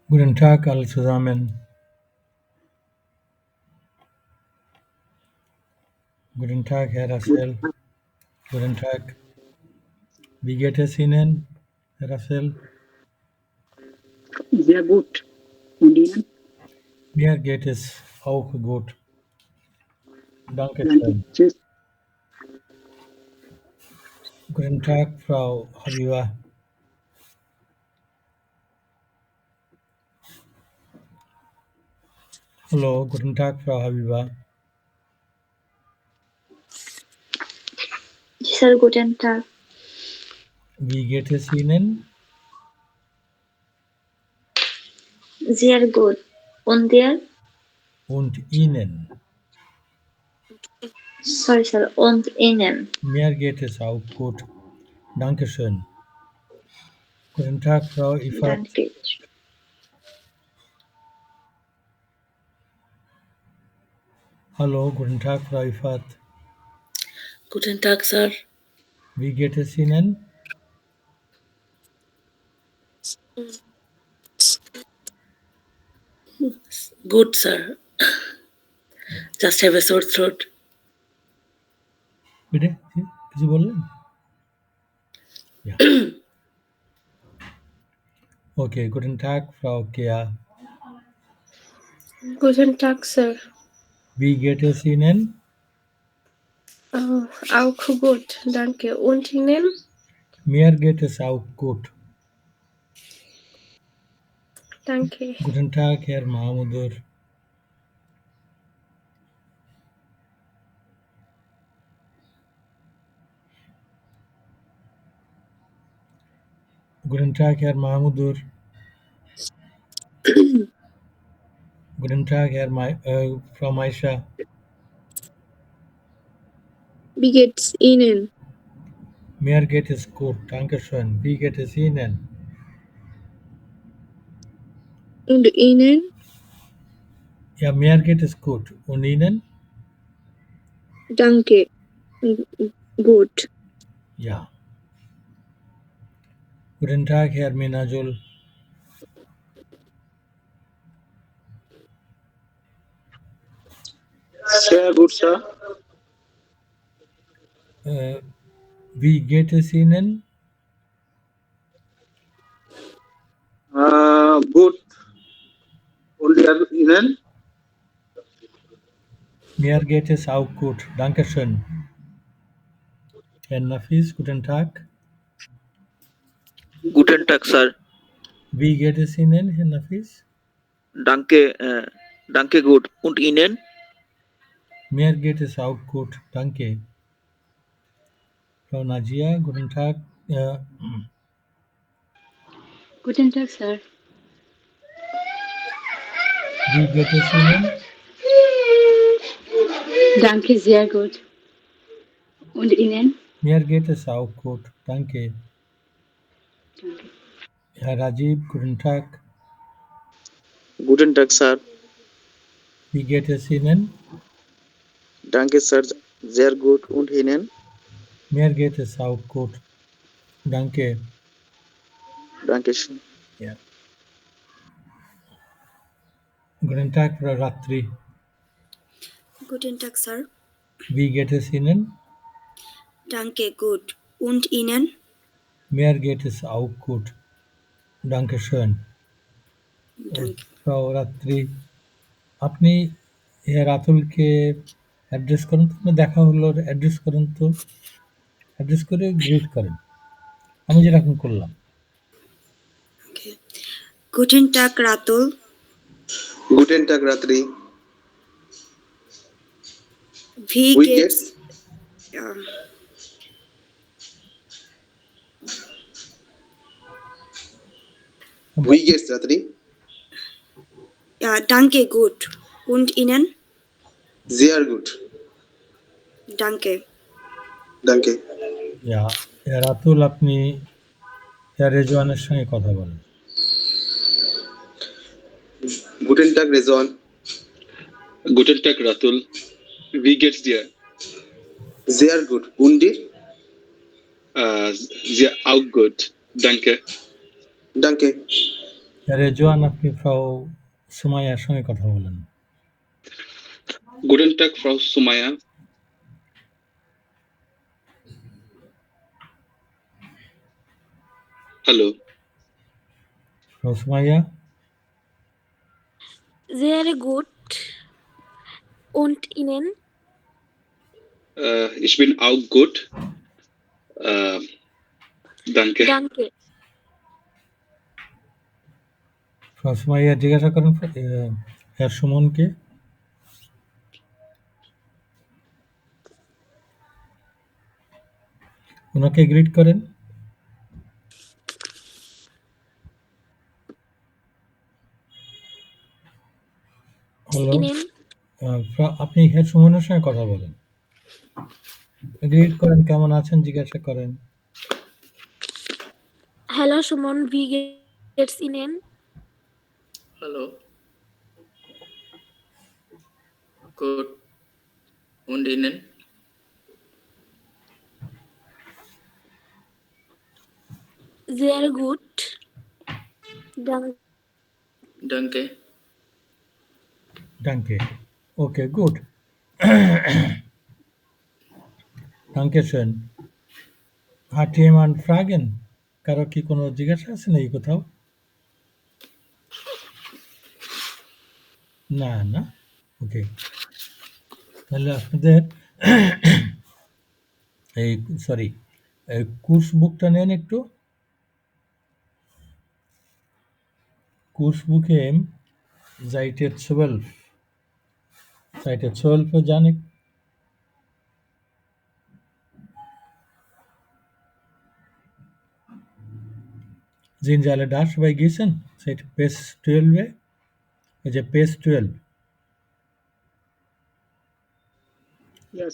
Guten Tag alle zusammen. Guten Tag, Herr Russell. Guten Tag. Wie geht es Ihnen, Herr Russell? Sehr gut. Und Ihnen? Mir geht es auch gut. Danke. Dankeschön. Tschüss. Guten Tag, Frau Habiba. Hallo, guten Tag, Frau Habiba. Sir, guten Tag. Wie geht es Ihnen? Sehr gut. Und dir? Und Ihnen? Sorry, Sir. Und Ihnen? Mir geht es auch gut. Dankeschön. Guten Tag, Frau Ifat. Danke. Hallo, guten Tag, Frau Ifat. Guten Tag, Sir. Wie geht es Ihnen? Good, sir. Just have a sore throat. বিটে কিছু বললেন? Ja. Okay, guten Tag, Frau Kea. Guten Tag, Sir. Wie geht es Ihnen? Auch gut, danke. Und Ihnen? Mir geht es auch gut. Danke. Guten Tag, Herr Mahmudur. Guten Tag, Herr Mahmudur. Guten Tag, Frau Maisha. Wie geht's Ihnen? Mir geht es gut, danke schön. Wie geht es Ihnen? Und Ihnen? Ja, mir geht es gut. Und Ihnen? Danke. Gut. Ja. Guten Tag, Herr Minajul. Sehr gut, Sir. Wie geht es Ihnen? Gut. Und Ihnen? Mir geht es auch gut, danke schön. Herr Nafis, guten Tag. Guten Tag, Sir. Wie geht es Ihnen, Herr Nafis? Danke gut. Und Ihnen? Mir geht es auch gut, danke. Frau Najia, guten Tag. Guten Tag, Sir. Wie geht es Ihnen? Danke, sehr gut. Und Ihnen? Mir geht es auch gut, danke. Danke. Herr Rajiv, guten Tag. Guten Tag, Sir. Wie geht es Ihnen? Danke, Sir. Sehr gut. Und Ihnen? Mir geht es auch gut, danke. Dankeschön. Ja. Guten Tag, Frau Ratri. Guten Tag, Sir. Wie geht es Ihnen? Danke, gut. Und Ihnen? Mir geht es auch gut, danke schön. Danke. Frau রাত্রি আপনি রাতুলকে address করুন তো, না দেখা হলো address করুন তো, address করে গ্রিট করেন, আমি যেরকম করলাম। Okay. Guten Tag, Ratul. Guten Tag, Ratri. Wie Wie geht's? geht's? Ja. Wie geht's, Ratri? Ja, danke, gut. Und Ihnen? Sehr gut. Danke. Danke. Ratul আপনি রেজওয়ানের সঙ্গে কথা বলেন। Guten Tag, Rezwan. Guten Tag, Ratul. Wie geht's dir? Sehr gut. Und dir? Sehr auch gut. Danke. Danke. Rezwan, আপনি ফ্রাউ সুমাইয়ার সঙ্গে কথা বলেন। Guten Tag, Frau Sumaya. Hallo. ফ্রাউ Sumaiya, Sehr gut. Und Ihnen? Ich bin auch gut. Danke. Danke. ফ্রাউ Sumaiya জিজ্ঞাসা করেন হ্যাঁ সুমনকে। ওনাকে গ্রিট করেন। Hello, Ihnen? আপনি হ্যাঁ সুমনের সঙ্গে কথা বলেন, গ্রিট করেন, কেমন আছেন জিজ্ঞাসা করেন। Hallo Simon, wie geht's Ihnen? Hallo. Gut. Und Ihnen? Sehr gut. Danke. Danke. Okay, gut. Dankeschön. Hat jemand Fragen? কারো কি কোনো জিজ্ঞাসা আছে নাকি কোথাও? না, না? ওকে। তাহলে আপনাদের এই কোর্স বুকটা নেন একটু। কোর্স বুকে Seite 12 এ যান। Sind Sie alle da? সবাই গিয়েছেন? পেজ 12 এ, এই যে পেজ 12,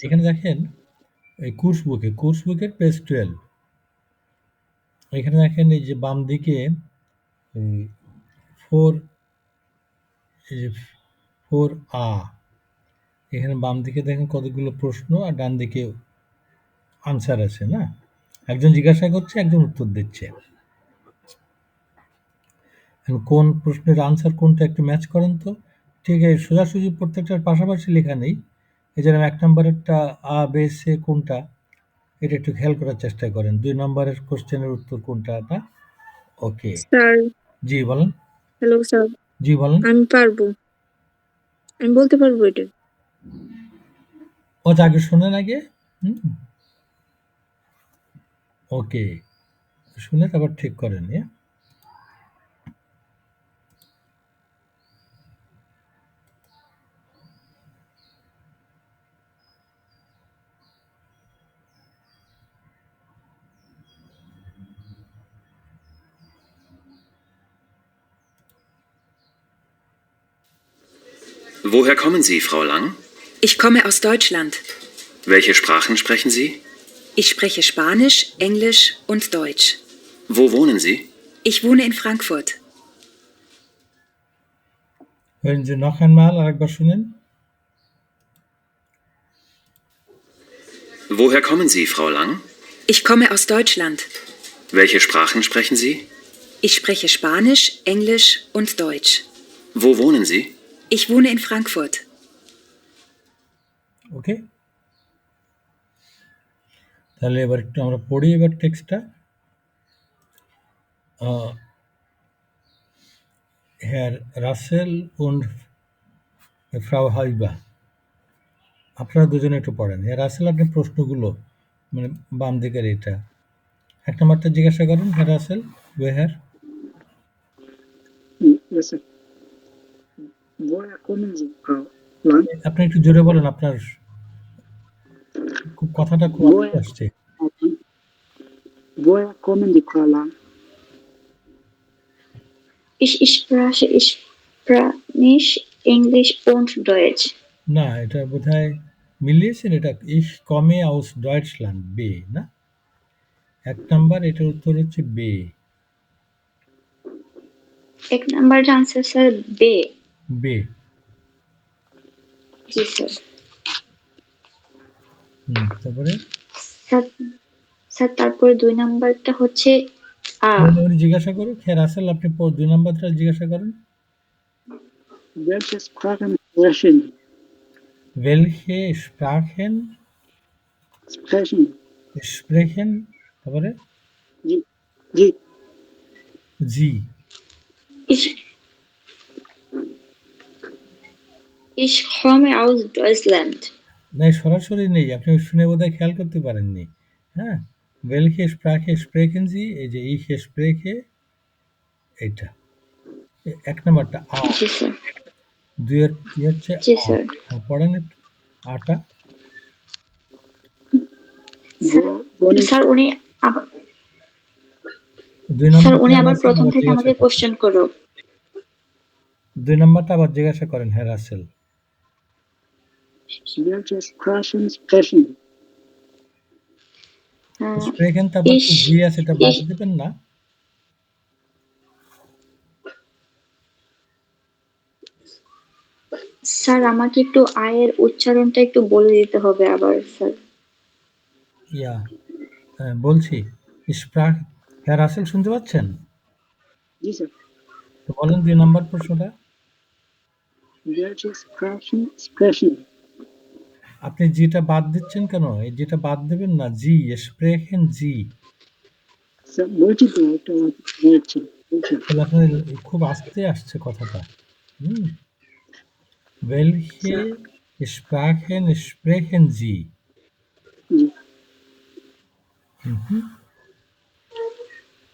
এখানে দেখেন এই কোর্স বুকের পেজ 12, এখানে দেখেন এই যে বাম দিকে 4A, এখানে বাম দিকে দেখেন কতগুলো প্রশ্ন আর ডান দিকে আনসার আছে না? একজন জিজ্ঞাসা করছে, একজন উত্তর দিচ্ছে। কোন প্রশ্নের আনসার কোনটা একটু ম্যাচ করেন তো। ঠিক আছে, সোজাসুজি প্রত্যেকটার পাশাপাশি লেখা নেই, এই জন্য 1 নম্বরেরটা আ বে সে কোনটা এটা একটু খেয়াল করার চেষ্টা করেন। 2 নম্বরের কোশ্চেনের উত্তর কোনটা না? ওকে। স্যার, জি বলেন। Hello sir. জি বলেন। আমি পারবো, আমি বলতে পারবো এটা। ও আগে শোনেন আগে। ওকে, শুনে তারপর ঠিক করেন। Woher kommen Sie, Frau Lang? Ich komme aus Deutschland. Welche Sprachen sprechen Sie? Ich spreche Spanisch, Englisch und Deutsch. Wo wohnen Sie? Ich wohne in Frankfurt. Hören Sie noch einmal, আরেকবার শুনেন। Woher kommen Sie, Frau Lang? Ich komme aus Deutschland. Welche Sprachen sprechen Sie? Ich spreche Spanisch, Englisch und Deutsch. Wo wohnen Sie? Ich wohne in Frankfurt. ওকে, তাহলে এবার একটু আমরা পড়ি এবার টেক্সটটা। Herr Russell und Frau Haiba, আপনারা দুজনে একটু পড়েন। Herr Russell, আপনি প্রশ্নগুলো মানে বাম দিকের এটা 1 নম্বরটা জিজ্ঞাসা করেন। Herr Russell, woher? Yes, sir. Woher kommen Sie, Frau Lang? আপনি একটু জোরে বলেন, আপনার কথাটা খুব আস্তে আসছে। Woher kommen Sie, Frau Lang? Ich spreche Spanisch, Englisch und Deutsch. না, এটা বোধহয় মিলিয়েছেন। এটা ich komme aus Deutschland, B না? 1 নাম্বার, এটার উত্তর হচ্ছে B। 1 নাম্বারের আনসার স্যার B। জি স্যার। তারপরে স্যার তারপরে 2 নাম্বারটা হচ্ছে A. উনি জিজ্ঞাসা করুক, হ্যাঁ রাসেল আপনি 2 নাম্বারটা জিজ্ঞাসা করেন। Welche Sprachen sprechen? Welche Sprachen sprechen তারপরে জি জি Ich komme aus Deutschland. নাই সরাসরি নেই, আপনি শুনে বোধহয় খেয়াল করতে পারেননি। হ্যাঁ, welche Sprache sprechen Sie, এই যে ich spreche এটা 1 নাম্বারটা আ, জি স্যার। 2 এর হচ্ছে জি আ। স্যার। পড়েন একটু আটা। স্যার উনি আবার 2 নাম্বার আবার প্রথম থেকে আমাদের কোশ্চেন করুক। 2 নাম্বারটা আবার জিজ্ঞাসা করেন হ্যাঁ Rasel. Welche Sprachen sprechen? sprechen তারপর জি আছে, এটা বাদ দিবেন না। স্যার আমাকে একটু আয়ের উচ্চারণটা একটু বলে দিতে হবে আবার স্যার। ইয়া বলছি স্প্রাক, হ্যাঁ রাসেল শুনতে পাচ্ছেন? জি স্যার। তো বলেন 2 নাম্বার প্রশ্নটা। Welche Sprachen sprechen? আপনি জিটা বাদ দিচ্ছেন কেন? এই যেটা বাদ দেবেন না, জি স্প্রেখেন জি। স্যার বলছি তো একটা বলছি। তাহলে আপনার খুব আস্তে আসছে কথাটা। Welche Sprachen sprechen Sie?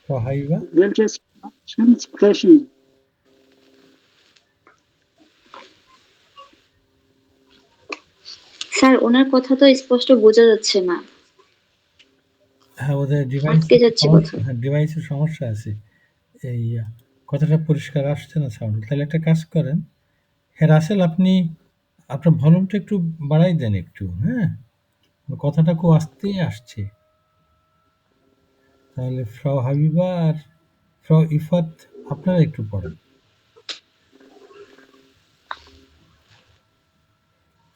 Frau Haiwa? Welche Sprachen sprechen? Sir ওনার কথা তো স্পষ্ট বোঝা যাচ্ছে না। হ্যাঁ ওদের ডিভাইসের সমস্যা আছে, এই কথাটা পরিষ্কার আসছে না সাউন্ড। তাহলে একটা কাজ করেন, হ্যাঁ রাসেল আপনি আপনার ভলিউমটা একটু বাড়াই দেন একটু, হ্যাঁ কথাটা খুব আস্তেই আসছে। তাহলে ফ্রাউ হাবিবা আর ফ্রাউ ইফাত আপনারা একটু পড়েন।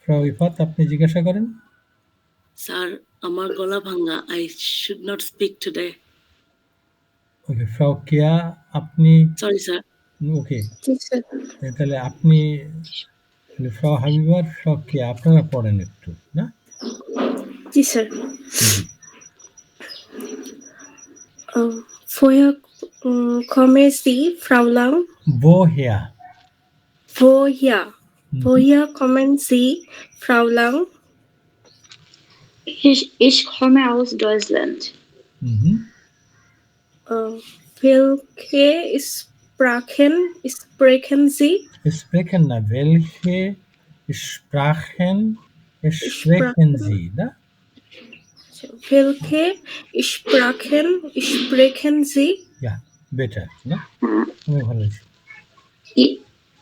ফ্রাউ ইফাত আপনি জিজ্ঞাসা করেন। স্যার আমার গলা ভাঙা, I should not speak today. Okay ফ্রাউ কেয়া আপনি, সরি স্যার। ওকে তাহলে আপনি ফ্রাউ হাবিবার ফ্রাউ কেয়া আপনারা পড়েন একটু না। জি স্যার। জি Woher kommen Sie, Frau Lang? Woher? Woher kommen Sie, Frau Lang? Ich komme aus Deutschland. Welche Sprachen sprechen Sie? Sprechen na, welche Sprachen sprechen Sie, da? Welche Sprachen sprechen Sie? Ja, better, ne? ভালো হয়েছে।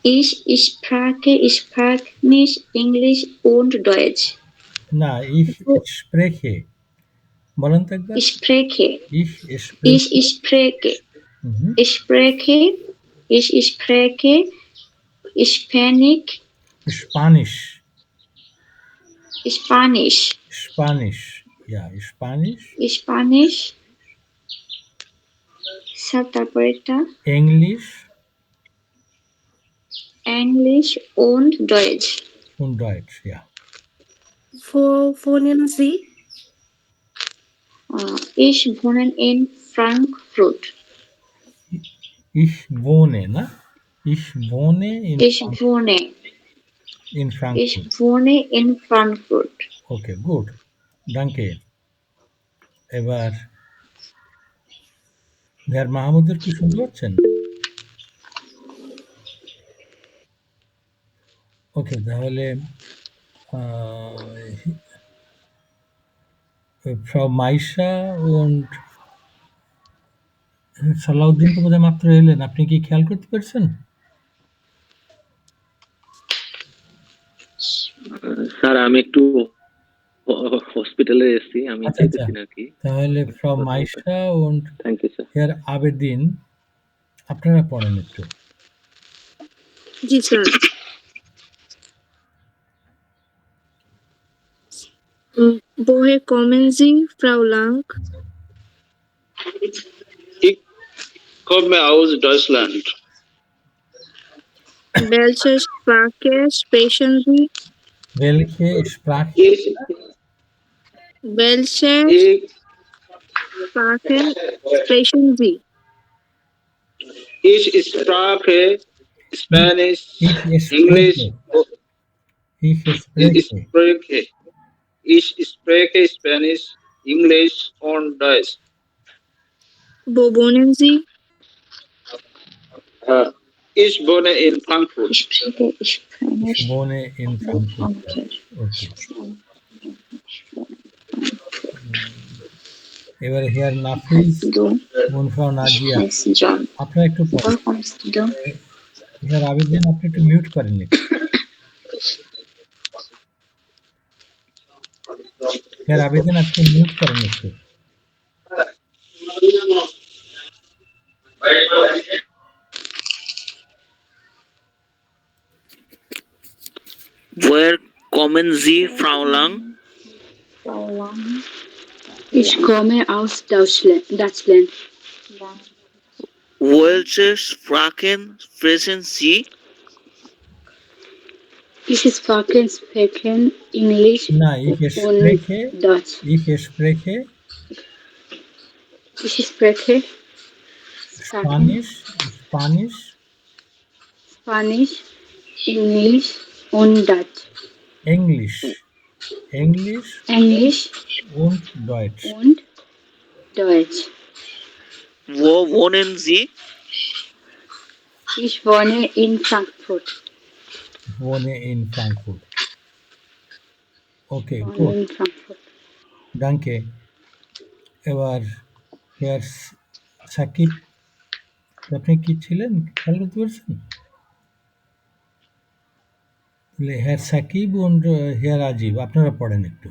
Ich spreche Spanisch, English und Deutsch. না, ich spreche বলেন তো একবার। Ich spreche Spanish. Ja, Spanish. Sir তারপরেরটা English und Deutsch. Ja. Wo wohnen Sie? Ich wohne in Frankfurt. Ich wohne, ne? Ich wohne in Frankfurt. Ich wohne in Frankfurt. Okay, gut. Danke. এবার ভাইয়ার মাহমুদের কি শুনতে পাচ্ছেন? ওকে, তাহলে Frau Maisha und Salauddin তো বোধহয় মাত্র এলেন, আপনি কি খেয়াল করতে পারছেন? স্যার আমি একটু হসপিটালে এসেছি, আমি চাইতেছি না কি। তাহলে Frau Maisha und thank you sir. Herr Abedin আপনারা পড়েন একটু। জি sir. Woher kommen Sie, Frau Lang? komme aus Deutschland. Welche Sprache sprechen Sie? Welche Sprache? Welche Ich, Sprache sprechen Sie? ich spreche Spanish, Ich English, spreche. ich spreche Spanish, English und Deutsch. Wo wohnen Sie? Ich wohne in Frankfurt. Ich wohne in Frankfurt. Okay. এবারে hair Nafiz মুনফা Nazia আপনারা একটু hair Abedin আপনি একটু mute করেন hair Abedin আপনি mute করেন একটু Woher kommen Sie, Frau Lang? Ich komme aus Deutschland. Welche Sprachen sprechen Sie? Ich spreche Englisch und Deutsch. Ich spreche Spanisch, Englisch und Deutsch. Englisch und Deutsch. Wo wohnen Sie? Ich wohne in Frankfurt. Okay, gut. Danke. এবার hair Shakib আপনি কি ছিলেন খেয়াল করতে পারছেন hair Shakib und hair আজিব আপনারা পড়েন একটু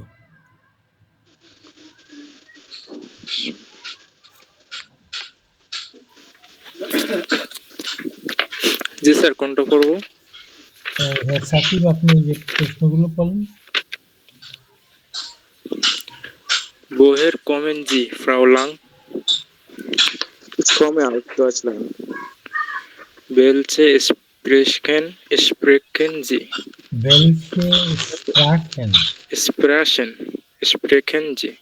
জি স্যার কোনটা করব হেয়ার সাকিব আপনি যে প্রশ্নগুলো বলেন Woher kommen Sie, Frau Lang? Ich komme aus Deutschland. Welche Sprachen sprechen Sie? Welche Sprachen sprechen Sie?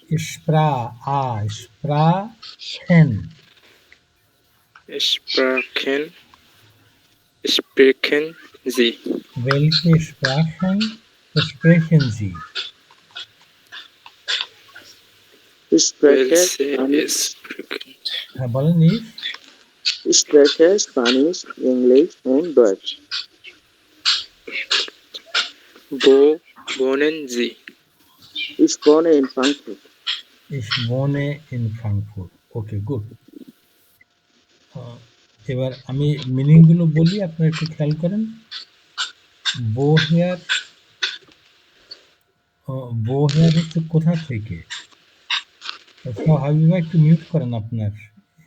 Sprachen sprechen Sie? Welche Sprachen sprechen Sie? Ich spreche Spanisch, Englisch und Deutsch. Wo wohnen Sie? Ich wohne in Frankfurt. Okay, good. এবার আমি মিনিংগুলো বলি আপনারা একটু খেয়াল করেন বোহেয়ার হচ্ছে কোথা থেকে হাবিবা একটু মিউট করেন আপনার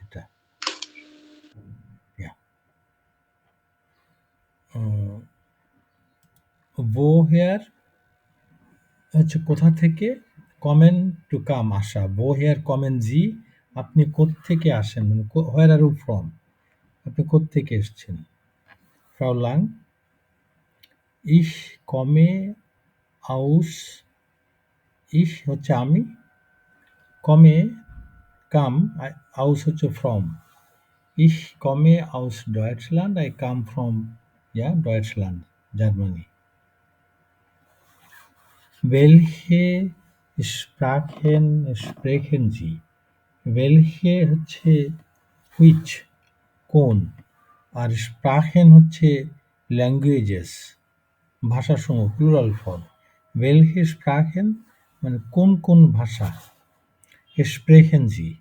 এটা বোহেয়ার হচ্ছে কোথা থেকে কমেন টু কাম আসা বোহেয়ার কমেন জি আপনি কোত্থেকে আসেন মানে হোয়ার আর ইউ ফ্রম আপনি কোত্থেকে এসেছেন ফ্রাউ লাং ইশ কমে আউস ইশ হচ্ছে আমি কমে কাম আউস হচ্ছে ফ্রম ইশ কমে আউস ডয়েটসল্যান্ড আই কাম ফ্রম ডয়েটসল্যান্ড Germany Welche Sprachen sprechen Sie? Welche হচ্ছে which কোন আর Sprachen হচ্ছে languages ভাষাসমূহ প্লুরাল ফর্ম Welche Sprachen মানে কোন ভাষা sprechen Sie?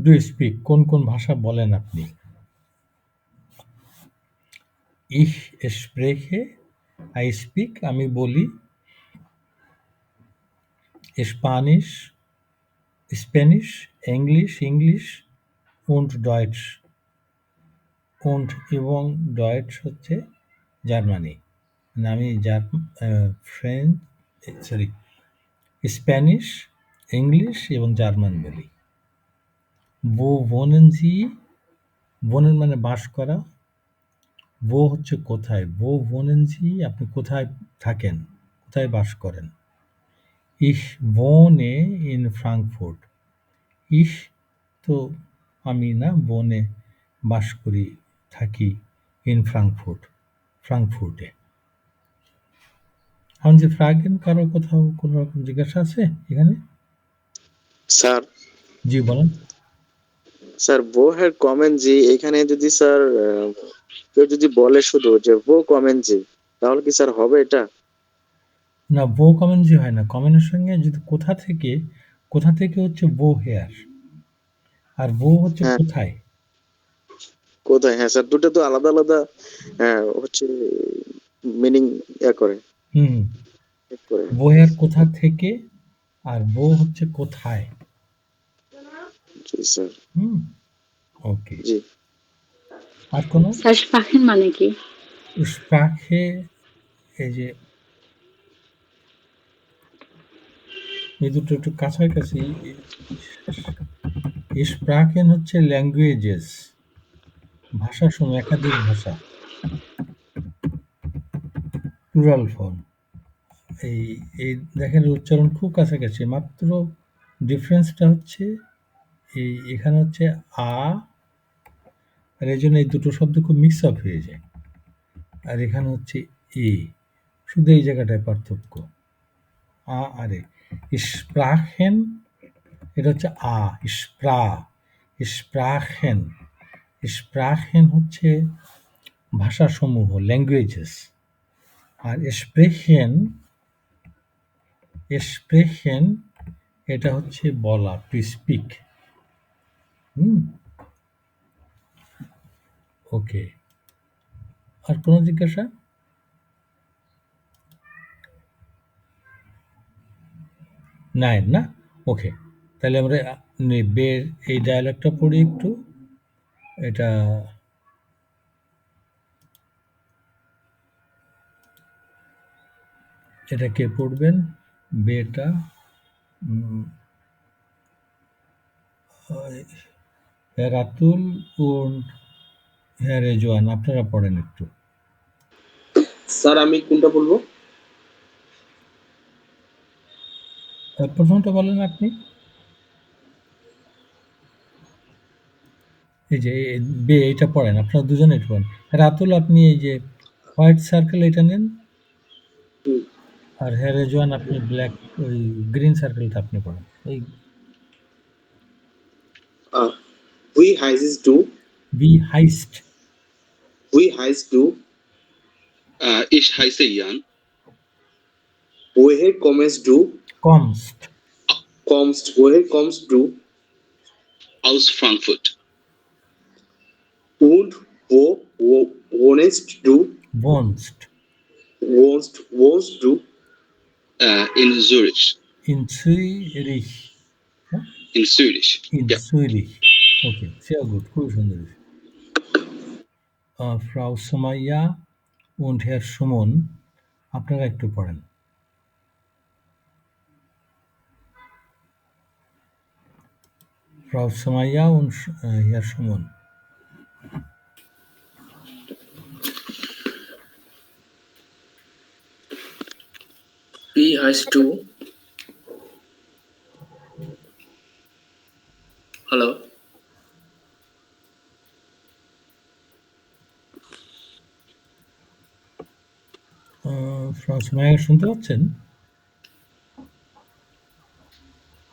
do you speak কোন ভাষা বলেন আপনি Ich spreche I speak আমি বলি Spanish English und Deutsch und এবং Deutsch হচ্ছে জার্মানি মানে আমি স্প্যানিশ ইংলিশ এবং জার্মান বলি wo wohnen Sie, wohnen মানে বাস করা, wo হচ্ছে কোথায়, wo wohnen Sie আপনি কোথায় থাকেন, কোথায় বাস করেন। ich wohne in Frankfurt, ich তো আমি না, wohne বাস করি, থাকি, in Frankfurt, ফ্রাঙ্কফুর্টে। haben Sie Fragen, কারো কোথাও কোনো রকম জিজ্ঞাসা আছে এখানে? স্যার জি বলেন। স্যার woher kommen Sie এখানে যদি স্যার কেউ যদি বলে শুধু যে wo kommen Sie তাহলে কি স্যার হবে এটা? না, wo kommen Sie হয় না, কমেনের সঙ্গে যদি কোথা থেকে হচ্ছে woher, আর wo হচ্ছে হ্যাঁ কোথায়। কোথায়, হ্যাঁ স্যার দুটো তো আলাদা আলাদা হচ্ছে মিনিং করে হুম, করে। woher কোথা থেকে, আর wo হচ্ছে কোথায়। জি স্যার। হুম, ওকে। জি। আর কোনো? স্যার স্প্রাখেন মানে কি? স্প্রাখে এই যে এই দুটো একটু কাছাকাছি। স্প্রাখেন হচ্ছে ল্যাঙ্গুয়েজেস, ভাষা সমূহ, একাধিক ভাষা, প্লুরাল ফর্ম। এই এই দেখেন উচ্চারণ খুব কাছাকাছি, মাত্র ডিফারেন্সটা হচ্ছে এখানে হচ্ছে আ, আর এই জন্য এই দুটো শব্দ খুব মিক্স আপ হয়ে যায়, আর এখানে হচ্ছে এ, শুধু এই জায়গাটায় পার্থক্য, আ আর এ। স্প্রাখেন এটা হচ্ছে আ, স্প্রাখেন, স্প্রাখেন হচ্ছে ভাষাসমূহ, ল্যাঙ্গুয়েজেস, আর স্প্রেখেন এটা হচ্ছে বলা, টু স্পিক। ওকে, আর কোনো জিজ্ঞাসা? নাই না? ওকে, তাহলে আমরা বের এই ডায়ালগটা পড়ি একটু। এটা কে পড়বেন? বেটা Herr Atul und Herr Rejuan, আপনারা পড়েন একটু। স্যার আমি কোনটা বলবো? প্রথমটা বলেন আপনি। এই যে এইটা পড়েন, আপনারা দুজনে একটু পড়েন। রাতুল আপনি এই যে হোয়াইট সার্কেল এটা নেন, আর হ্যাঁ রেজওয়ান আপনি ব্ল্যাক ওই গ্রিন সার্কেলটা আপনি পড়েন। এই Wie heißt du? Wie heißt? Wie heißt du? Ich heiße Jan. Woher kommst du? Kommst. Woher kommst du? Aus Frankfurt. Und wo wohnst du? Wohnst du? In Zürich. In Zürich. In Zürich. In Zürich. Okay, sehr gut, খুব সুন্দর। Frau Sumaya und Herr Suman, আপনারা একটু পড়েন। Frau Sumaya und Herr Suman. Wie heißt du? Hello? Frau Sumaya শুনতে পাচ্ছেন?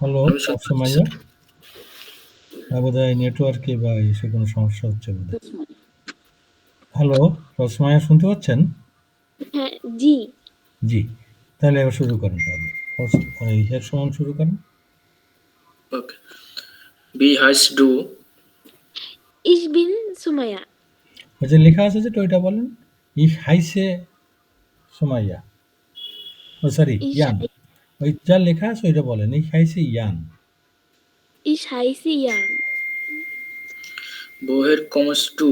Hello Frau Sumaya, বোধহয় নেটওয়ার্কে বা এসে কোনো সমস্যা হচ্ছে বোধহয়। হ্যালো Frau Sumaya, শুনতে পাচ্ছেন? হ্যাঁ, জি। জি, তাহলে এবার শুরু করেন। তাহলে Herr Suman শুরু করেন। Okay. Wie heißt du? Ich bin Sumaya. ওই যে লেখা আছে যেটা ওইটা বলেন। Ich heiße Sumaya. ও সরি, Jan. ওই যা লেখা আছে ওইটা বলেন। Ich heiße Jan. Ich heiße Jan. Woher kommst du?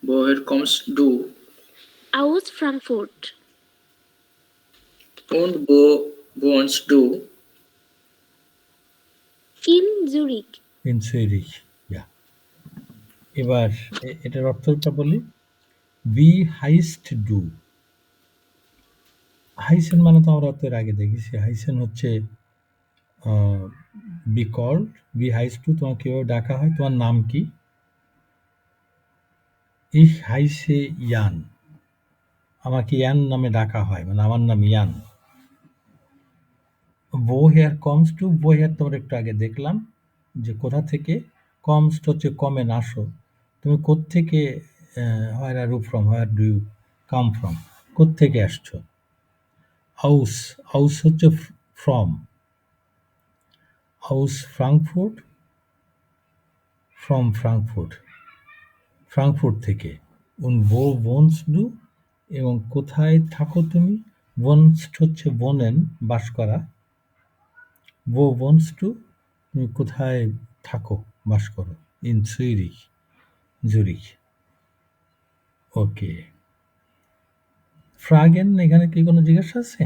Woher kommst du? Aus Frankfurt. Und wo wohnst du? In Zurich. In Zurich, ইয়া। এবার এটার অর্থটা বলি। বি হাইস্ট ডু। হাইসেন মানে তো আমরা তো এর আগে দেখেছি। হাইসেন হচ্ছে বি কল্ড, বি হাইস্ট ডু তোমার কীভাবে ডাকা হয়, তোমার নাম কি? ইহ হাইসে ইয়ান, আমাকে ইয়ান নামে ডাকা হয়, মানে আমার নাম ইয়ান। বো হেয়ার কমস টু, বো হেয়ার তোমরা একটু আগে দেখলাম যে কোথা থেকে, কমস হচ্ছে কমেন আসো, তুমি কোত্থেকে, where are you from, where do you come from, কোত্থেকে আসছো। আউস, আউস হচ্ছে ফ্রম, আউস ফ্রাঙ্কফুর্ট, ফ্রম ফ্রাঙ্কফুর্ট, ফ্রাঙ্কফুর্ট থেকে। উন বো ওনস ডু, এবং কোথায় থাকো তুমি। ওনস হচ্ছে বোনেন, বাস করা। বো ওনস টু, তুমি কোথায় থাকো, বাস করো। ইন সুইরিশ, জুরিখ। ওকে। ফ্রাগেন, এখানে কি কোনো জিজ্ঞাসা আছে?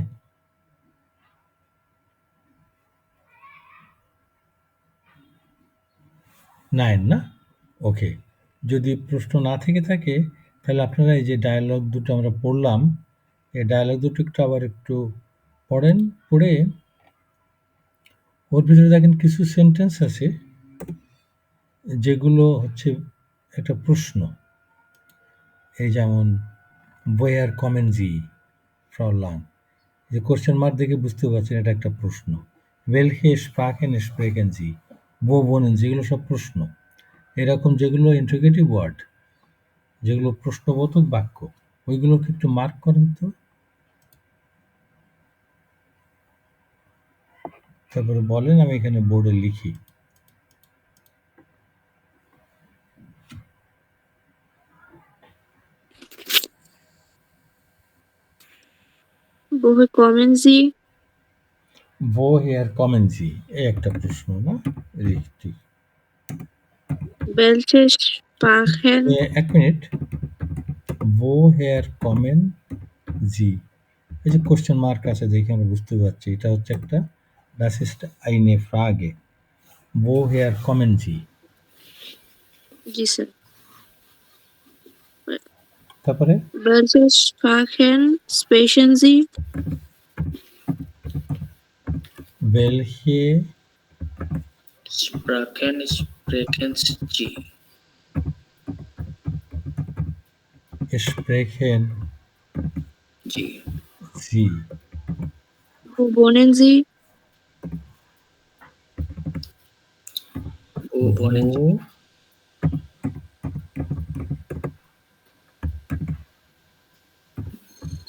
নাইন না? ওকে। যদি প্রশ্ন না থেকে থাকে তাহলে আপনারা এই যে ডায়ালগ দুটো আমরা পড়লাম, এই ডায়ালগ দুটো একটু আবার একটু পড়েন। পড়ে ওর ভিতরে দেখেন কিছু সেন্টেন্স আছে যেগুলো হচ্ছে একটা প্রশ্ন। এই যেমন বয়ার কমেন জি ফ্রাউ লাং, যে কোশ্চেন মার্ক দেখে বুঝতে পারছেন এটা একটা প্রশ্ন। ওয়েলহে স্প্রাকেন স্প্রেকেন জি, বো বোনেন, যেগুলো সব প্রশ্ন। এরকম যেগুলো ইন্টারোগেটিভ ওয়ার্ড, যেগুলো প্রশ্নবোধক বাক্য, ওইগুলোকে একটু মার্ক করেন তো। তারপরে বলেন, আমি এখানে বোর্ডে লিখি। Woher kommen Sie? Woher kommen Sie? এই একটা প্রশ্ন না? ঠিক। Welche Sprachen? এক মিনিট। Woher kommen Sie? এই যে কোশ্চেন মার্ক আছে দেখে আমরা বুঝতে পারছি এটা হচ্ছে একটা das ist eine Frage. Woher kommen Sie? জি স্যার। তারপরে Welche Sprachen sprechen Sie? Welche Sprachen sprechen Sie? sprechen Sie? Wo wohnen Sie? Wo wohnen Sie?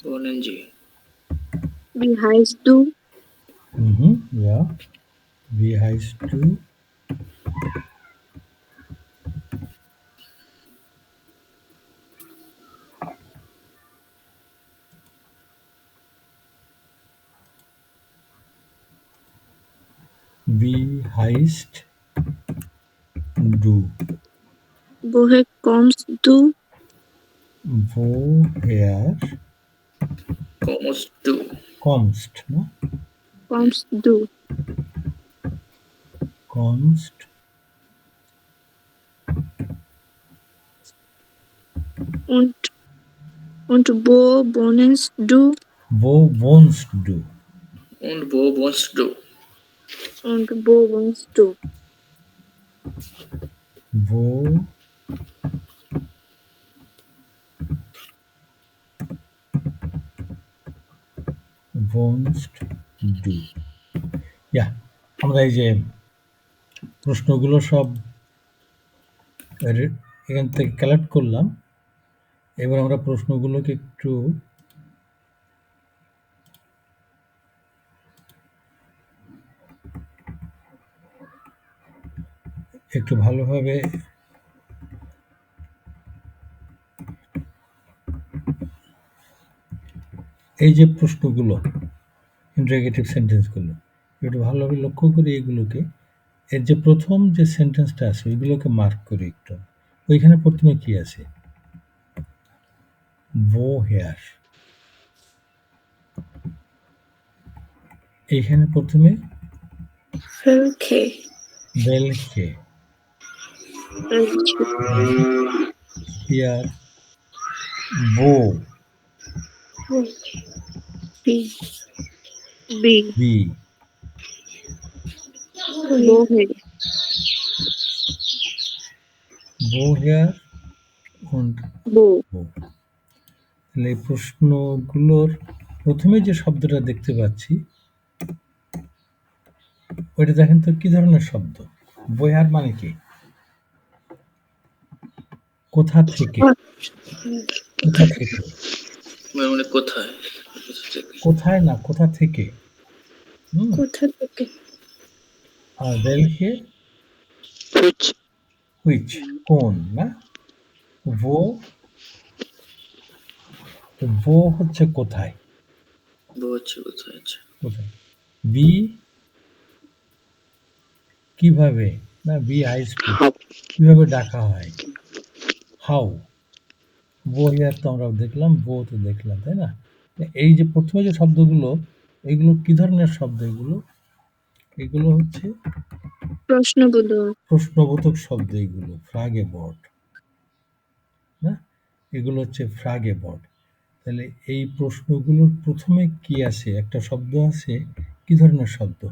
Wohnen Sie? Wie heißt du? Ja. Wie heißt du? Wie heißt du? Woher kommst du? Woher Kommst du? kommst, ne? Kommst du? Kommst und wo wohnst du? Wo wohnst du? Und wo wohnst du? Und wo wohnst du? Wo wohnst du? Ja, আমরা এই যে প্রশ্নগুলো সব এখান থেকে collect করলাম। এবার আমরা প্রশ্নগুলোকে একটু ভালোভাবে এই যে প্রশ্নগুলো, ইন্টারোগেটিভ সেন্টেন্সগুলো একটু ভালোভাবে লক্ষ্য করি। এগুলোকে, এর যে প্রথম যে সেন্টেন্সটা আছে ওইগুলোকে মার্ক করি একটু। ওইখানে প্রথমে কি আছে? woher, এইখানে প্রথমে Welche, welche hier wo B. B. wie Woher? woher und Wo. wo। তাহলে এই প্রশ্নগুলোর প্রথমে যে শব্দটা দেখতে পাচ্ছি ওইটা দেখেন তো কি ধরনের শব্দ। woher মানে কি? কোথা থেকে। কোথা থেকে, মানে কোথায়? কোথায় না, কোথা থেকে। কোথা থেকে? আর welche which কোন না। wo wo হচ্ছে কোথায়। বলছে কোথায়? আচ্ছা। কোথায়। wie কিভাবে না, wie heißt du কিভাবে ডাকা হয়। how woher তো আমরা দেখলাম, wo তো দেখলাম, তাই না। এই যে প্রথমে যে শব্দগুলো এগুলো কি ধরনের শব্দ? এগুলো এগুলো হচ্ছে প্রশ্নবোধক। প্রশ্নবোধক শব্দ। এগুলো ফ্রাগে বর্ড না, এগুলো হচ্ছে ফ্রাগে বর্ড। তাহলে এই প্রশ্নগুলোর প্রথমে কি আছে? একটা শব্দ আছে, কি ধরনের শব্দ?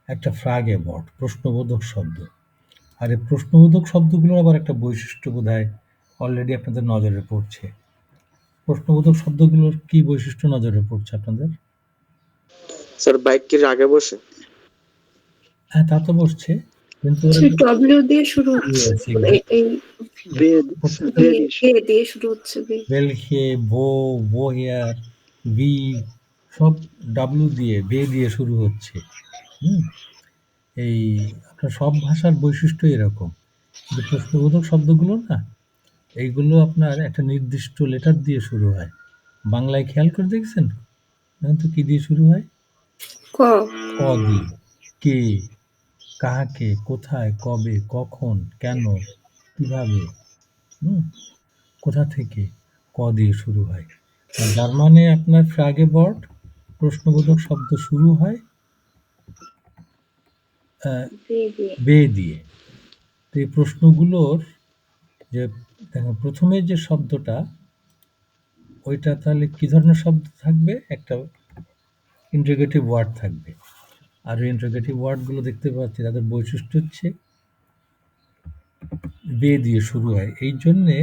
একটা ফ্রাগে বর্ড, প্রশ্নবোধক শব্দ। আর এই প্রশ্নবোধক শব্দগুলোর আবার একটা বৈশিষ্ট্য বোধহয় অলরেডি আপনাদের নজরে পড়ছে। প্রশ্নবোধক শব্দগুলোর কি বৈশিষ্ট্য নজরে পড়ছে আপনাদের? স্যার বাক্যের আগে বসে। হ্যাঁ, তা তো বসছে, কিন্তু ডব্লিউ দিয়ে শুরু হচ্ছে। এই দিয়ে শুরু হচ্ছে। welche wo woher wie সব ডাব্লিউ দিয়ে বে দিয়ে শুরু হচ্ছে। এই আপনার সব ভাষার বৈশিষ্ট্য এরকম যে প্রশ্নবোধক শব্দগুলো না, এইগুলো আপনার একটা নির্দিষ্ট লেটার দিয়ে শুরু হয়। বাংলায় খেয়াল করে দেখছেন তো কি দিয়ে শুরু হয়? ক। ক দিয়ে। কে, কাহাকে, কোথায়, কবে, কখন, কেন, কিভাবে, কোথা থেকে, ক দিয়ে শুরু হয়। আর জার্মানে আপনার ফ্রাগে বর্ড প্রশ্নবোধক শব্দ শুরু হয় বে দিয়ে। তো এই প্রশ্নগুলোর যে দেখেন প্রথমে যে শব্দটা ওইটা তাহলে কি ধরনের শব্দ থাকবে? একটা ইন্টারোগেটিভ ওয়ার্ড থাকবে। আর ওই ইন্টারোগেটিভ ওয়ার্ডগুলো দেখতে পাচ্ছি তাদের বৈশিষ্ট্য হচ্ছে বে দিয়ে শুরু হয়। এই জন্যে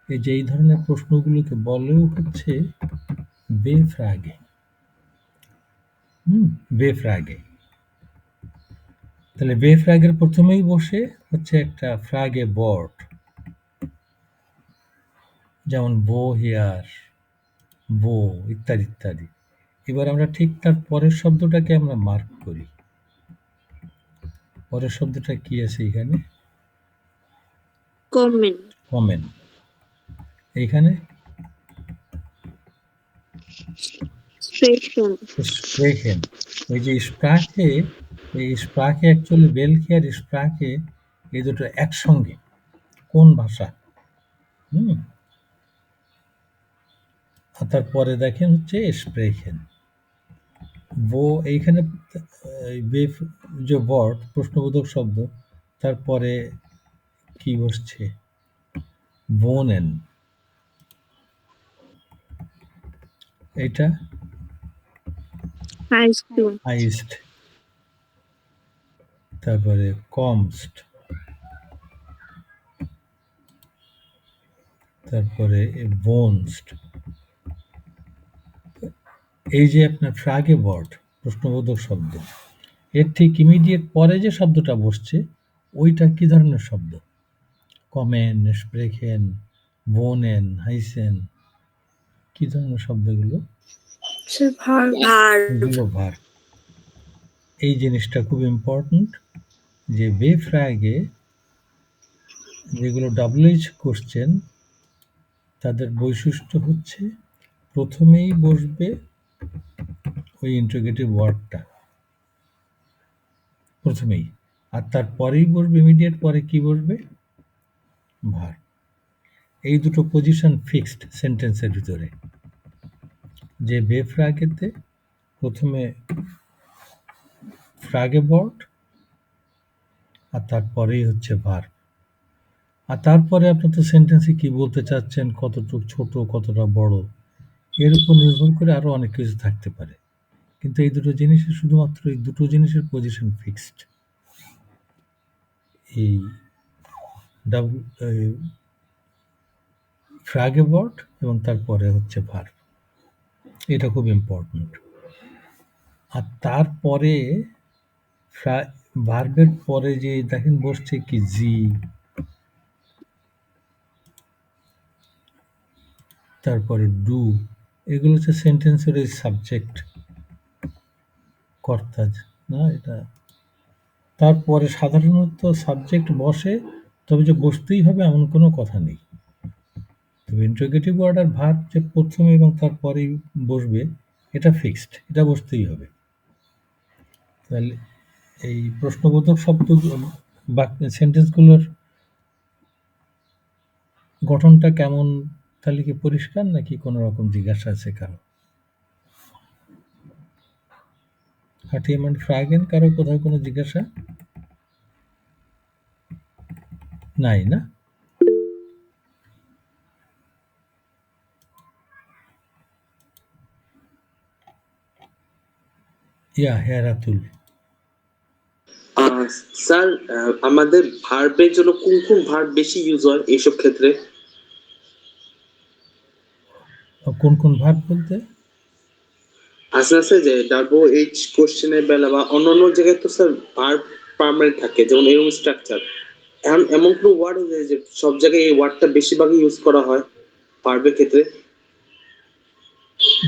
এই যে এই ধরনের প্রশ্নগুলোকে বলেও হচ্ছে বে ফ্রাগে। বে ফ্রাগে। তাহলে বে ফ্রাগের প্রথমেই বসে হচ্ছে একটা ফ্রাগে বর্ড, যেমন বো হিয়ার, বো ইত্যাদি ইত্যাদি। এবার আমরা ঠিক তার পরের শব্দটাকে আমরা মার্ক করি। পরের শব্দটা কি আছে এখানে? কমেন। কমেন। এইখানে স্প্রেখেন। এই যে স্প্রাখে, এই স্প্রাখে অ্যাকচুয়ালি বেলকে আর স্প্রাখে এই দুটো একসঙ্গে। কোন ভাষা? আর তারপরে দেখেন হচ্ছে স্প্রেখেন। বো এইখানে যে বর্ড প্রশ্নবোধক শব্দ, তারপরে কি বসছে? বোনেন। এটা হাইস্ট, তারপরে কমস্ট, তারপরে বোনস্ট। এই যে আপনার ফ্রাগে বর্ড প্রশ্নবোধক শব্দ, এর ঠিক ইমিডিয়েট পরে যে শব্দটা বসছে ওইটা কি ধরনের শব্দ? কমেন, স্প্রেখেন, বোনেন, হাইসেন, কি ধরনের শব্দগুলো? এগুলো ভার। এই জিনিসটা খুব ইম্পর্টেন্ট যে বে ফ্রাগে যেগুলো WH কোশ্চেন তাদের বৈশিষ্ট্য হচ্ছে প্রথমেই বসবে ওই ইন্টারোগেটিভ ওয়ার্ডটা প্রথমেই, আর তারপরেই বসবে ইমিডিয়েট পরে কি বসবে? ভার। এই দুটো পজিশন ফিক্সড সেন্টেন্সের ভিতরে। যে বে ফ্রাগেতে প্রথমে ফ্রাগে বর্ড আর তারপরেই হচ্ছে ভার্ব। আর তারপরে আপনার তো সেন্টেন্সে কি বলতে চাচ্ছেন, কতটুকু ছোট, কতটা বড়, এর উপর নির্ভর করে আরো অনেক কিছু থাকতে পারে। কিন্তু এই দুটো জিনিসের শুধুমাত্র এই দুটো জিনিসের পজিশন ফিক্সড। এই ফ্রাগে ভার্ব এবং তারপরে হচ্ছে ভার্ব, এটা খুব ইম্পর্টেন্ট। আর তারপরে ভার্বের পরে যে দেখেন বসছে কি জি, তারপরে ডু, এগুলো হচ্ছে সেন্টেন্সের এই সাবজেক্ট, কর্তা না এটা। তারপরে সাধারণত সাবজেক্ট বসে, তবে যে বসতেই হবে এমন কোনো কথা নেই। তবে ইন্টারোগেটিভ ওয়ার্ড আর ভার্ব যে প্রথমে এবং তারপরেই বসবে, এটা ফিক্সড, এটা বসতেই হবে। তাহলে এই প্রশ্নবোধক শব্দ বা সেন্টেন্সগুলোর গঠনটা কেমন, তাহলে কি পরিষ্কার নাকি কোনো রকম জিজ্ঞাসা আছে কারো? হাটিয়ামান ফ্রাগেন কারো কোথাও কোনো জিজ্ঞাসা নাই না? ইয়া হেরাতুল, স্যার আমাদের ভার্বের জন্য কোন কোন ভার্ব বেশি ইউজ হয় এইসব ক্ষেত্রে? কোন কোন ভার্ব বলতে আছে যে WH কোশ্চেনের বেলা বা অন্যান্য জায়গায় তো স্যার ভার্ব পার্মানেন্ট থাকে, যেমন এরকম স্ট্রাকচার। এমন কোনো ওয়ার্ড আছে যে সব জায়গায় এই ওয়ার্ডটা বেশিরভাগই ইউজ করা হয় ভার্বের ক্ষেত্রে?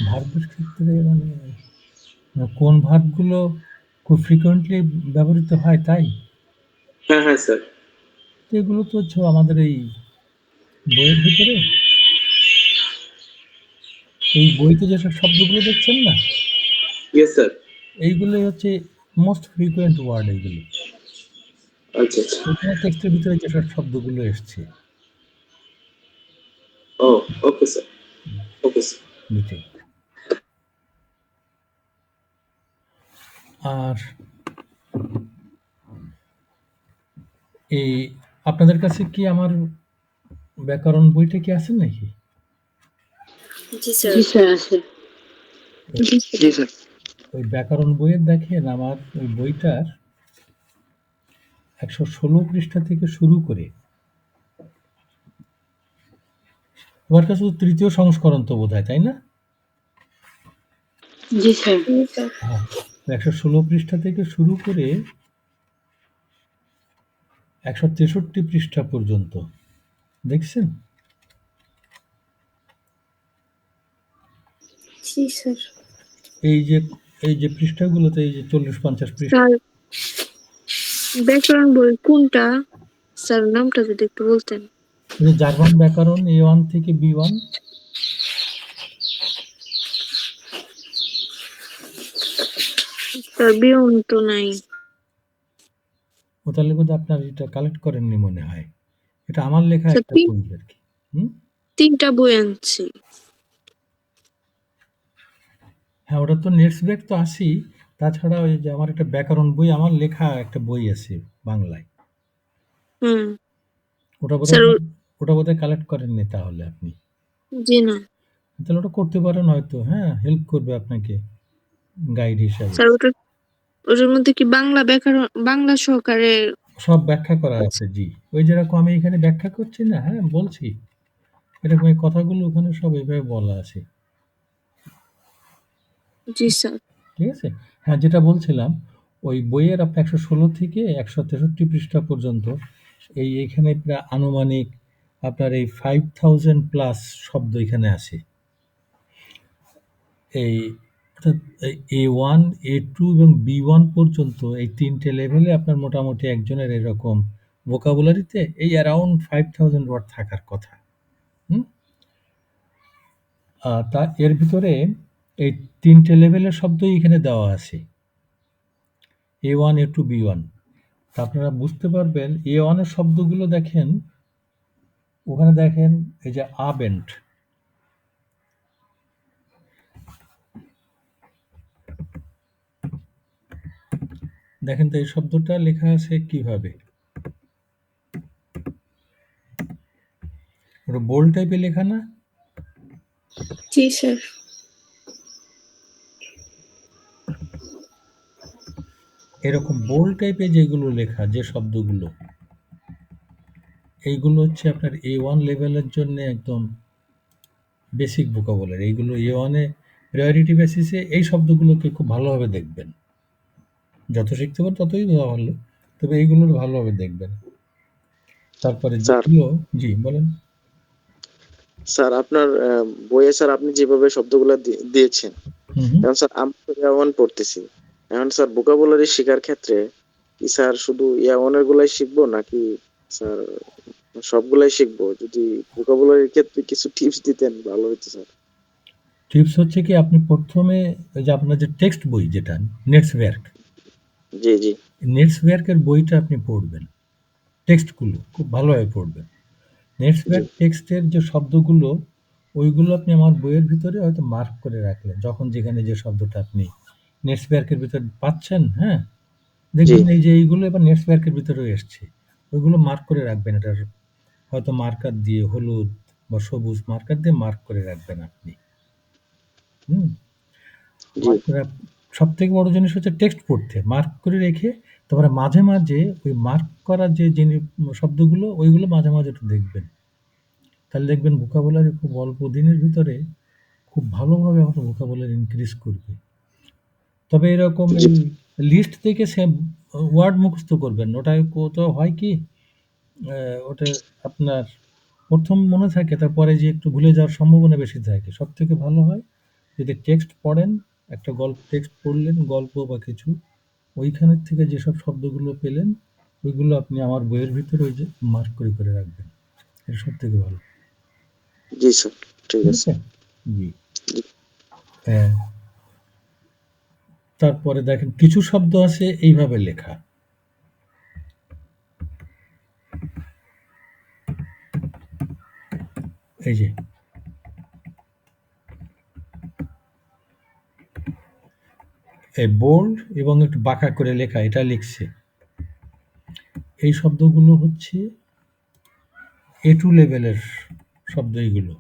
ভার্বের ক্ষেত্রে মানে কোন ভার্বগুলো খুব ফ্রিকোয়েন্টলি ব্যবহৃত হয় তাই? হ্যাঁ হ্যাঁ স্যার। এগুলো তো হচ্ছে আমাদের এই বইয়ের ভিতরে, এই বইতে যেসব শব্দগুলো দেখছেন না, ইয়েস স্যার। এইগুলোই হচ্ছে মোস্ট ফ্রিকোয়েন্ট ওয়ার্ড। এইগুলো আচ্ছা আচ্ছা। এখানে টেক্সটের ভিতরে যেসব শব্দগুলো এসছে। ও ওকে স্যার, ওকে স্যার। বুঝে। আর এই আপনাদের কাছে কি আমার ব্যাকরণ বইটা কি আছে নাকি? জি স্যার। জি স্যার আছে। জি স্যার। ওই ব্যাকরণ বইয়ের দেখেন আমার ওই বইটার 116 পৃষ্ঠা থেকে শুরু করে, তোমার কাছে তো তৃতীয় সংস্করণ তো বোধ হয়, তাই না? জি স্যার। 116 পৃষ্ঠা থেকে শুরু করে 163 পৃষ্ঠা পর্যন্ত দেখছেন? জি স্যার। এই যে পৃষ্ঠাগুলোতে এই যে 40-50 পৃষ্ঠা। স্যার ব্যাকরণ বই কোনটা স্যার, নামটা যদি একটু বলতেন। জার্মান ব্যাকরণ A1 থেকে B1। স্যার বিয়ন তো নাই। ও তাহলে বোধহয় আপনার এটা কালেক্ট করেননি মনে হয়। এটা আমার লেখা একটা বই আর কি। 3টা বই আনছি। হ্যাঁ, ওটা তো নেটসবেক তো আসি। তাছাড়া ওই যে আমার একটা ব্যাকরণ বই, আমার লেখা একটা বই আছে বাংলায়। ওটা বোধহয় কালেক্ট করেননি তাহলে আপনি। জি না। তাহলে ওটা করতে পারেন হয়তো, হ্যাঁ, হেল্প করবে আপনাকে গাইড হিসাবে। স্যার ওটার মধ্যে কি বাংলা ব্যাকরণ, বাংলা সহকারে সব ব্যাখ্যা করা আছে? জি, ওই যেরকম আমি এখানে ব্যাখ্যা করছি না, হ্যাঁ বলছি, এরকম এই কথাগুলো ওখানে সব এইভাবে বলা আছে। জি স্যার। ঠিক আছে। হ্যাঁ, যেটা বলছিলাম, ওই বইয়ের আপনি 116 থেকে 163 পৃষ্ঠা পর্যন্ত এইখানে প্রায় আনুমানিক আপনার এই 5000+ শব্দ এখানে আছে। এই A1, A2 এবং B1 পর্যন্ত এই 3টে লেভেলে আপনার মোটামুটি একজনের এরকম ভোকাবুলারিতে এই অ্যারাউন্ড 5000 ওয়ার্ড থাকার কথা। তা এর ভিতরে এই 3টে লেভেলের শব্দই এখানে দেওয়া আছে, A1, A2, B1। তা আপনারা বুঝতে পারবেন A1 এর শব্দগুলো দেখেন, ওখানে দেখেন এই যে আবেন্ট, দেখেন তো এই শব্দটা লেখা আছে কিভাবে। ওটা বোল্ড টাইপের লেখা না? জি স্যার। এরকম বোল্ড টাইপের যেগুলো লেখা, যে শব্দগুলো, এইগুলো হচ্ছে আপনার A1 লেভেলের জন্য একদম বেসিক ভোকাবুলারি। এইগুলো A1 এ প্রায়োরিটি বেসিসে এই শব্দগুলোকে খুব ভালোভাবে দেখবেন। যত শিখতে পারেন ততই ভালো, তবে এইগুলো ভালোভাবে দেখবেন। তারপরে যেগুলো, জি বলেন। স্যার আপনার বইয়ে স্যার আপনি যেভাবে শব্দগুলো দিয়েছেন, এখন স্যার আমি তো A1 পড়তেছি, এখন স্যার ভোকাবুলারি শেখার ক্ষেত্রে কি স্যার শুধু A1 এর গুলাই শিখবো নাকি স্যার সবগুলাই শিখবো? যদি ভোকাবুলারির ক্ষেত্রে কিছু টিপস দিতেন ভালো হতো স্যার। টিপস হচ্ছে কি, আপনি প্রথমে ওই যে আপনার যে টেক্সট বই যেটা নেটসওয়ার্ক, জি জি, নেটসওয়ার্কের বইটা আপনি পড়বেন, টেক্সটগুলো খুব ভালোভাবে পড়বেন। নেটসওয়ার্ক টেক্সটের যে শব্দগুলো, ওইগুলো আপনি আমার বইয়ের ভিতরে হয়তো মার্ক করে রাখলেন, যখন যেখানে যে শব্দটা আপনি নেটসওয়ার্কের ভিতরে পাচ্ছেন, হ্যাঁ, দেখবেন এই যে এইগুলো এবার নেটসওয়ার্কের ভিতরেও এসছে, ওইগুলো মার্ক করে রাখবেন। এটার হয়তো মার্কার দিয়ে, হলুদ বা সবুজ মার্কার দিয়ে মার্ক করে রাখবেন আপনি। সব থেকে বড় জিনিস হচ্ছে টেক্সট পড়তে মার্ক করে রেখে তারপরে মাঝে মাঝে ওই মার্ক করা যে শব্দগুলো, ওইগুলো মাঝে মাঝে একটু দেখবেন। তাহলে দেখবেন ভোকাবুলারি খুব অল্প দিনের ভিতরে খুব ভালোভাবে আমাদের ভোকাবুলারি ইনক্রিজ করবে। তবে এরকম এই লিস্ট থেকে সে ওয়ার্ড মুখস্থ করবেন, ওটা হয় কি, ওটা আপনার প্রথম মনে থাকে, তারপরে যে একটু ভুলে যাওয়ার সম্ভাবনা বেশি থাকে। সব থেকে ভালো হয় যদি টেক্সট পড়েন, একটা টেক্সট পড়লেন, গল্প বা কিছু, ওইখানের থেকে যেসব শব্দগুলো পেলেন ওইগুলো আপনি আমার বইয়ের ভিতরে ওই যে মার্ক করে করে রাখবেন, এটা সব থেকে ভালো। জি স্যার, ঠিক আছে। জি, হ্যাঁ। তারপরে দেখেন কিছু শব্দ আছে এইভাবে লেখা, এই যে বোল্ড এবং একটু বাঁকা করে লেখা, এটা লিখছে। এই শব্দগুলো হচ্ছে A2 লেভেলের শব্দ এইগুলো।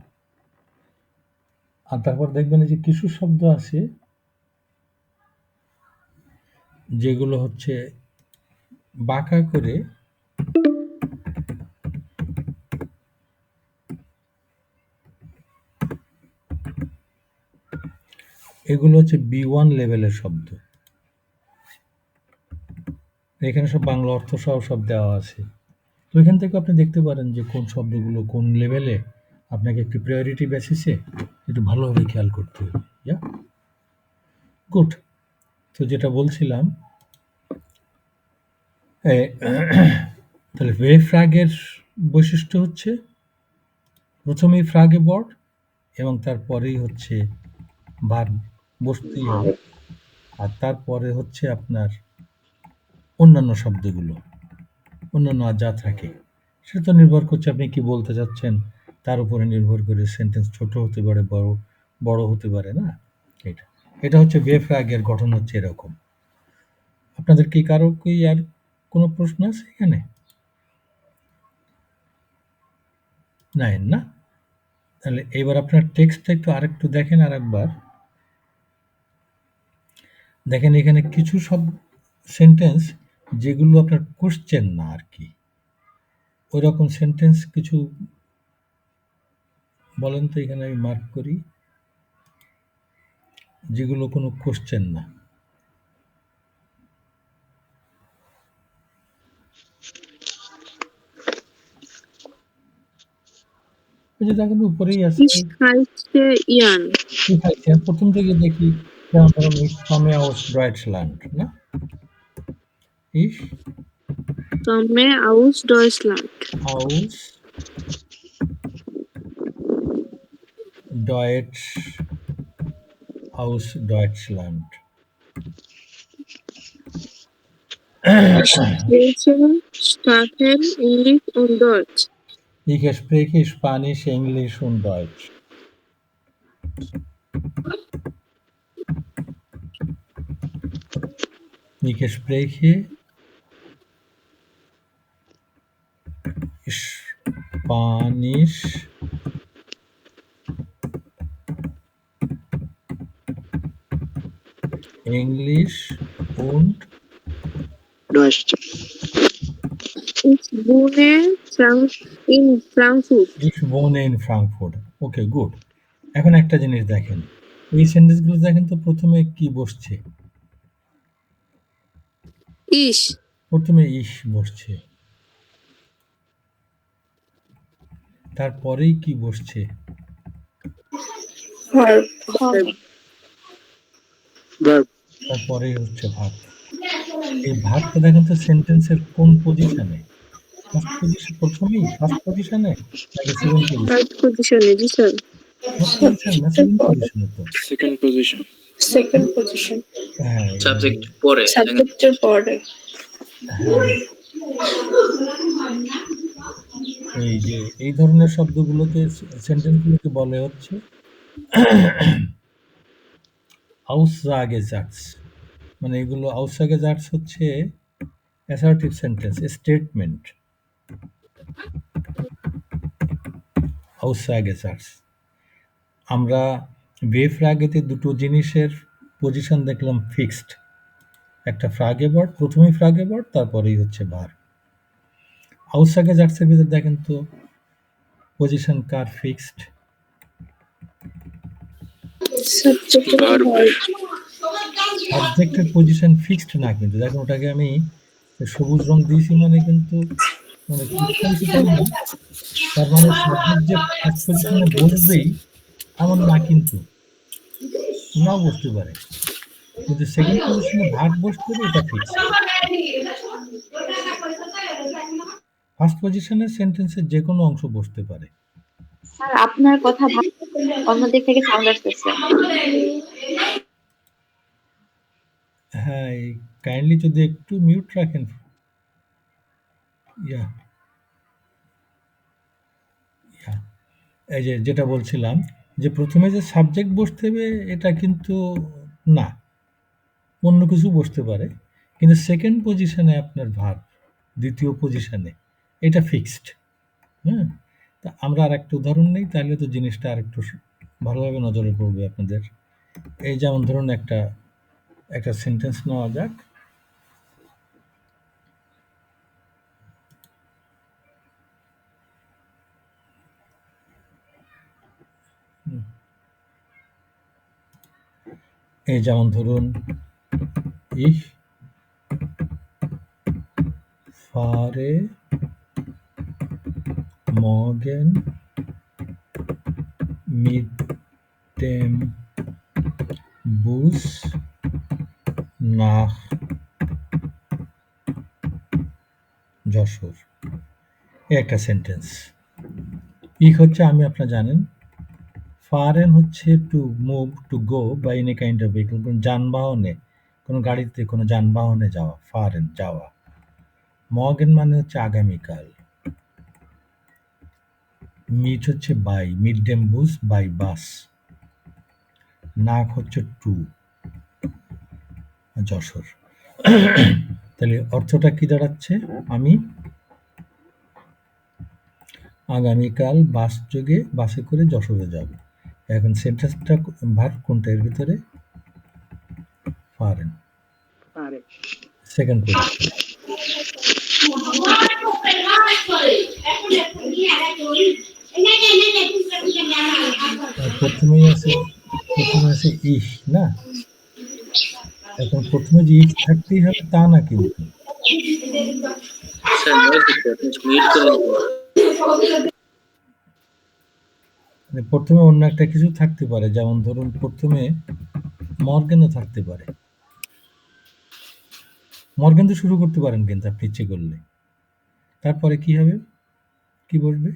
আর তারপর দেখবেন যে কিছু শব্দ আছে যেগুলো হচ্ছে বাঁকা করে, এগুলো হচ্ছে B1 লেভেলের শব্দ। এখানে সব বাংলা অর্থ সহ সব দেওয়া আছে। তো এখান থেকে আপনি দেখতে পারেন যে কোন শব্দগুলো কোন লেভেলে আপনাকে একটু প্রায়োরিটি বেসিসে একটু ভালোভাবে খেয়াল করতে হবে। গুড। তো যেটা বলছিলাম, তাহলে ওয়ে ফ্র্যাগের বৈশিষ্ট্য হচ্ছে প্রথমেই ফ্র্যাগে বর্ড এবং তারপরেই হচ্ছে ভার্ব বসতেই হবে, আর তারপরে হচ্ছে আপনার অন্যান্য শব্দগুলো, অন্যান্য যা থাকে সেটা তো নির্ভর করছে আপনি কি বলতে চাচ্ছেন, তার উপরে নির্ভর করে সেন্টেন্স ছোট হতে পারে, বড় হতে পারে না। এটা হচ্ছে ওয়ে ফ্র্যাগের গঠন হচ্ছে এরকম। আপনাদের কি কারো কি আর কোনো প্রশ্ন আছে এখানে? নাই না? তাহলে এবার আপনার টেক্সটটা একটু আরেকটু দেখেন, আরেকবার দেখেন। এখানে কিছু সব সেন্টেন্স যেগুলো আপনার কোশ্চেন না আর কি, ওই রকম সেন্টেন্স কিছু বলেন তো, এখানে আমি মার্ক করি, যেগুলো কোনো কোশ্চেন না। দেখেন উপরেই আছে, প্রথম থেকে দেখি, যেমন ধরুন Ich komme aus Deutschland, না? Ich komme aus Deutschland. Aus Deutschland. Ich spreche Englisch und Deutsch. Ich spreche Spanisch, Englisch und Deutsch. Ich spreche Spanisch, English und Deutsch. Ich wohne in Frankfurt. Ich wohne in Frankfurt. Okay, good. এখন একটা জিনিস দেখেন, এই সেন্টেন্সগুলো দেখেন তো প্রথমে কি বসছে? Ich. প্রথমে ইশ বসছে, তারপরেই কি বসছে? Verb. তারপরেই হচ্ছে ভার্ব। এই ভার্বটা দেখেন তো সেন্টেন্সের কোন পজিশনে? ফার্স্ট পজিশন, প্রথমেই ফার্স্ট পজিশনে নাকি সেকেন্ড পজিশন? First position, জি স্যার। ফার্স্ট পজিশন না সেকেন্ড পজিশনে? তো Second position. Second position. হ্যাঁ, সাবজেক্ট পরে Subjected order. এই যে এই ধরনের শব্দগুলোকে, সেন্টেন্সগুলোকে বলে হচ্ছে Aussagesatz। মানে এগুলো Aussagesatz হচ্ছে অ্যাসার্টিভ সেন্টেন্স, স্টেটমেন্ট। Aussagesatz। আমরা ফ্রাগেতে দুটো জিনিসের পজিশন দেখলাম ফিক্সড, একটা ফ্রাগে ভার্ব, প্রথমেই ফ্রাগে ভার্ব, তারপরেই হচ্ছে ভার্ব। Aussagesatz-এর ভিতর দেখেন তো পজিশন কার ফিক্সড? Subjected order. সাবজেক্টের পজিশন ফিক্সড না, কিন্তু দেখেন ওটাকে আমি সবুজ রং দিয়েছি মানে কিন্তু মানে তার মানে সাবজেক্ট যে ফার্স্ট পজিশনে বসবেই এমন না, কিন্তু নাও বসতে পারে, কিন্তু সেকেন্ড পজিশনে ভার্ব বসতে হবে, এটা ফিক্সড। ফার্স্ট পজিশনের সেন্টেন্সের যে কোনো অংশ বসতে পারে। স্যার আপনার কথা অন্যদিক থেকে সাউন্ড আসতেছে। হ্যাঁ, কাইন্ডলি যদি একটু মিউট রাখেন। এই যে যেটা বলছিলাম, যে প্রথমে যে সাবজেক্ট বসতে হবে এটা কিন্তু না, অন্য কিছু বসতে পারে, কিন্তু সেকেন্ড পজিশনে আপনার ভার্ব, দ্বিতীয় পজিশনে, এটা ফিক্সড। হ্যাঁ, তা আমরা আর একটা উদাহরণ নেই, তাহলে তো জিনিসটা আর একটু ভালোভাবে নজরে পড়বে আপনাদের। এই যেমন ধরুন একটা সেন্টেন্স নেওয়া যাক। এই যেমন ধরুন, ich fahre morgen mit dem Bus nach Jessore. এই একটা সেন্টেন্স। ich হচ্ছে আমি, আপনারা জানেন, ফারেন হচ্ছে to move, to go by any kind of vehicle, কোনো যানবাহনে, কোনো গাড়িতে, কোনো যানবাহনে যাওয়া, ফারেন যাওয়া। মর্গেন মানে হচ্ছে আগামীকাল। মিট হচ্ছে বাই, মিড ডেম বুস বাই বাস। নাক হচ্ছে টু, যশোর। তাহলে অর্থটা কি দাঁড়াচ্ছে? আমি আগামীকাল বাসে করে যশোরে যাব। এখন সেন্টেন্সটা ভার্ব কোনটা এর ভিতরে? ফারেন, সেকেন্ড পজিশন। প্রথমে আছে ইশ না, এখন প্রথমে যে ইশ থাকতেই হবে তা না, কিন্তু প্রথমে অন্য একটা কিছু থাকতে পারে, যেমন ধরুন প্রথমে মর্গেনও থাকতে পারে। মর্গেন তো শুরু করতে পারেন কিন্তু আপনি ইচ্ছে করলে, তারপরে কি হবে, কি বসবে?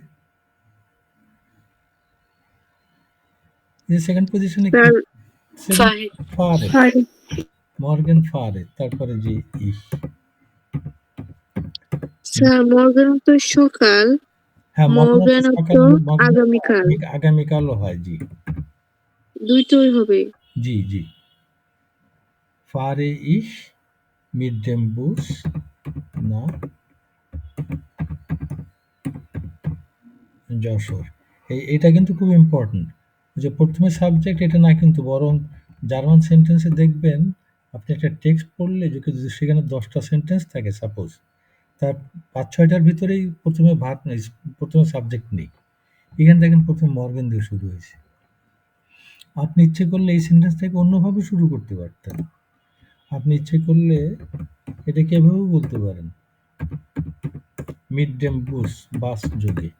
যে সেকেন্ড পজিশনে ফারে, মর্গেন ফারে, তারপরে যে ইশ। স্যার মর্গেন তো সকাল, হ্যাঁ, মর্গেন তো আগামীকাল, আগামীকালও হয়, জি, দুইটাই হবে। জি জি, ফারে ইশ মিট ডেম বুস না যশোর। এটা কিন্তু খুব ইম্পর্টেন্ট, যে প্রথমে সাবজেক্ট এটা না, কিন্তু বরং জার্মান সেন্টেন্সে দেখবেন আপনি একটা টেক্সট পড়লে যদি সেখানে 10টা সেন্টেন্স থাকে সাপোজ, তার 5-6টার ভিতরেই প্রথমে ভার্ব নেই, প্রথমে সাবজেক্ট নেই। এখানে দেখেন প্রথমে মর্গেন দিয়ে শুরু হয়েছে। আপনি ইচ্ছে করলে এই সেন্টেন্সটাকে অন্যভাবে শুরু করতে পারতেন। আপনি ইচ্ছে করলে এটাকে এভাবেও বলতে পারেন, মিড ডেম বুস, বাস যোগে।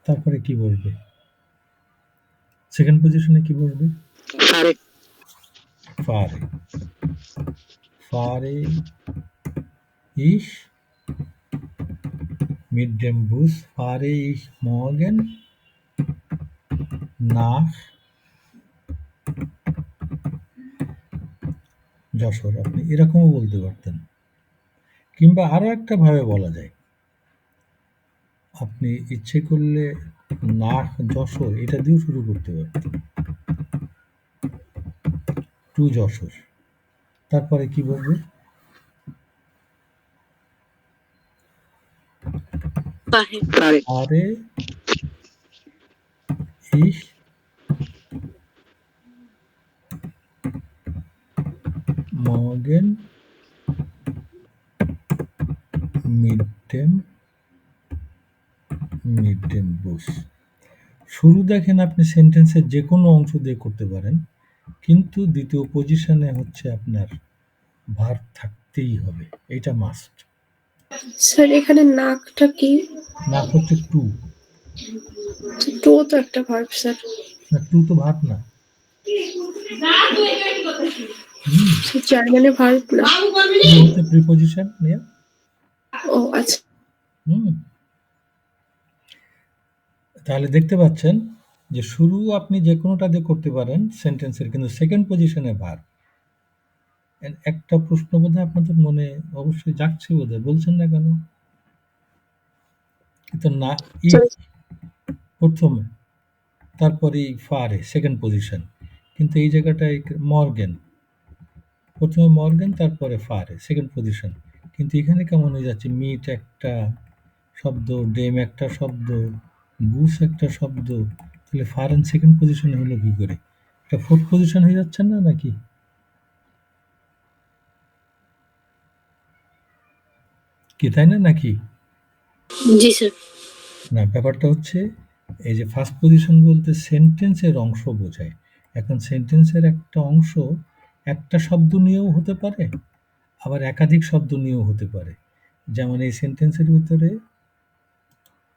তারপরে কি বলবে? সেকেন্ড পজিশনে কি বলবে? ফারে। ফারে। ফারে ইশ mit dem Bus fahre ich morgen nach Jessore. আপনি এরকমও বলতে পারতেন, কিংবা আরো একটা ভাবে বলা যায়, আপনি ইচ্ছে করলে নাখ যশোর এটা দিয়েও শুরু করতে পারতেন, টু যশোর। তারপরে কি বলবে? fahre ich morgen mit dem Bus। শুরু দেখেন আপনি সেন্টেন্সের যে কোনো অংশ দিয়ে করতে পারেন, কিন্তু দ্বিতীয় পজিশনে হচ্ছে আপনার ভার্ব থাকতেই হবে, এটা মাস্ট। স্যার এখানে নাকটা কি? নাক হচ্ছে টু। টু তো একটা ভার্ব স্যার। না, টু তো ভার্ব না, জার্মানি ভার্ব না, হচ্ছে প্রিপজিশন নিয়ে। ও আচ্ছা। তাহলে দেখতে পাচ্ছেন যে শুরু আপনি যে কোনোটা দিয়ে করতে পারেন সেন্টেন্সের, কিন্তু সেকেন্ড পজিশনে ভার্ব। একটা প্রশ্ন বোধহয় আপনাদের মনে অবশ্যই জাগছে, বোধহয় বলছেন না কেন? তো না, ই প্রথমে, তারপরে ফারে সেকেন্ড পজিশন, কিন্তু এই জায়গাটায় মর্গেন, প্রথমে মর্গেন তারপরে ফারে সেকেন্ড পজিশন, কিন্তু এখানে কেমন হয়ে যাচ্ছে? মিট একটা শব্দ, ডেম একটা শব্দ, বুস একটা শব্দ, তাহলে ফারেন সেকেন্ড পজিশনে হলো কি করে? এটা ফোর্থ পজিশন হয়ে যাচ্ছে না নাকি? কি তাই না নাকি? জি স্যার। না, ব্যাপারটা হচ্ছে এই যে ফার্স্ট পজিশন বলতে সেন্টেন্সের অংশ বোঝায়। এখন সেন্টেন্সের একটা অংশ একটা শব্দ নিয়েও হতে পারে, আবার একাধিক শব্দ নিয়েও হতে পারে। যেমন এই সেন্টেন্সের ভিতরে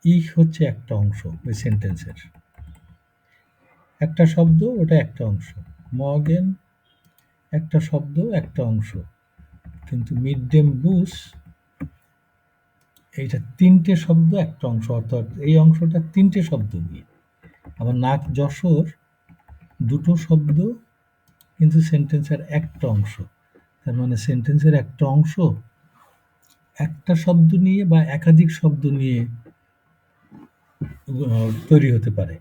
ইহ হচ্ছে একটা অংশ, ওই সেন্টেন্সের একটা শব্দ, ওটা একটা অংশ। মর্গেন একটা শব্দ, একটা অংশ। কিন্তু মিড ডেম বুস এইটা তিনটে শব্দ, একটা অংশ, অর্থাৎ এই অংশটা তিনটে শব্দ নিয়ে। আবার নাক যশোর দুটো শব্দ, কিন্তু সেন্টেন্সের একটা অংশ। তার মানে সেন্টেন্সের একটা অংশ একটা শব্দ নিয়ে বা একাধিক শব্দ নিয়ে তৈরি হতে পারে।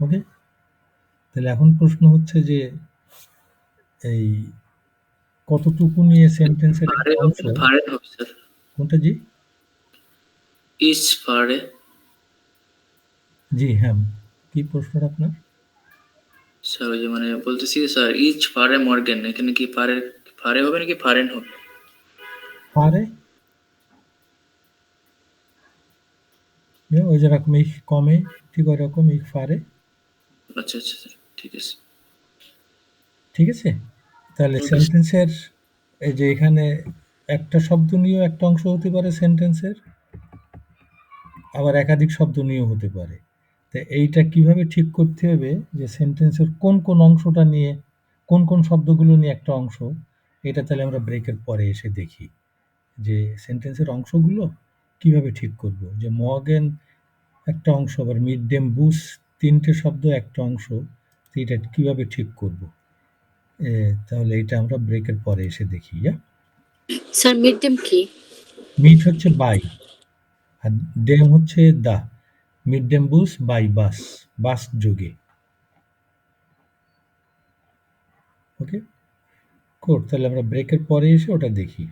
ওকে, তাহলে এখন প্রশ্ন হচ্ছে যে এই কতটুকু নিয়ে সেন্টেন্সের অংশ, কোনটা? জি ইজ ফারে। জি হ্যাঁ, কি প্রশ্নটা আপনার? স্যার ওই যে মানে বলতেছি স্যার, ইজ ফারে মর্গেন, এখানে কি ফারে ফারে হবে নাকি ফারেন হবে? ফারে, ওই যেরকম এই কমে ঠিক ওই রকম এই ফারে। আচ্ছা আচ্ছা স্যার, ঠিক আছে ঠিক আছে। তাহলে সেন্টেন্সের এই যে এখানে একটা শব্দ নিয়েও একটা অংশ হতে পারে সেন্টেন্সের, আবার একাধিক শব্দ নিয়েও হতে পারে। তো এইটা কিভাবে ঠিক করতে হবে যে সেন্টেন্সের কোন কোন অংশটা নিয়ে, কোন কোন শব্দগুলো নিয়ে একটা অংশ, এটা তাহলে আমরা ব্রেকের পরে এসে দেখি যে সেন্টেন্সের অংশগুলো কিভাবে ঠিক করব। যে মর্গেন একটা অংশ, আবার মিড ডেম বুস তিনটে শব্দ একটা অংশ, তো এটা কিভাবে ঠিক করব। তাহলে এটা আমরা ব্রেকের পরে এসে দেখি। স্যার মিড ডেম কি? মিট হচ্ছে বাই, আর ডেম হচ্ছে দা। মিড ডেম বুস বাই বাস, বাস যোগে। ওকে কোড, তাহলে আমরা ব্রেকের পরে এসে ওটা দেখি।